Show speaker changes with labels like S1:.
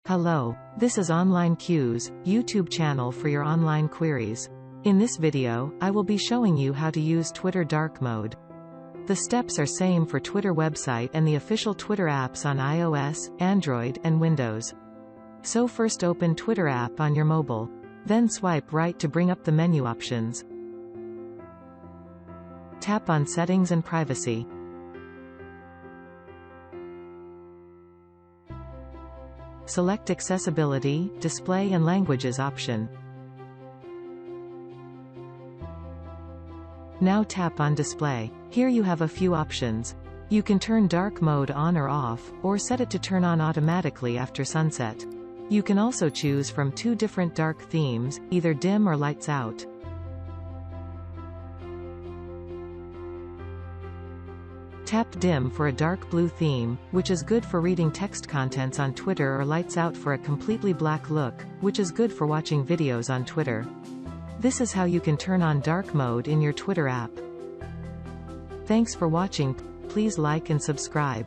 S1: Hello, this is Online Q's YouTube channel for your online queries. In this video, I will be showing you how to use Twitter dark mode. The steps are same for Twitter website and the official Twitter apps on iOS, Android, and Windows. So first open Twitter app on your mobile. Then swipe right to bring up the menu options. Tap on Settings and Privacy. Select Accessibility, Display and Languages option. Now tap on Display. Here you have a few options. You can turn dark mode on or off, or set it to turn on automatically after sunset. You can also choose from two different dark themes, either dim or lights out. Tap Dim for a dark blue theme, which is good for reading text contents on Twitter, or Lights Out for a completely black look, which is good for watching videos on Twitter. This is how you can turn on dark mode in your Twitter app. Thanks for watching. Please like and subscribe.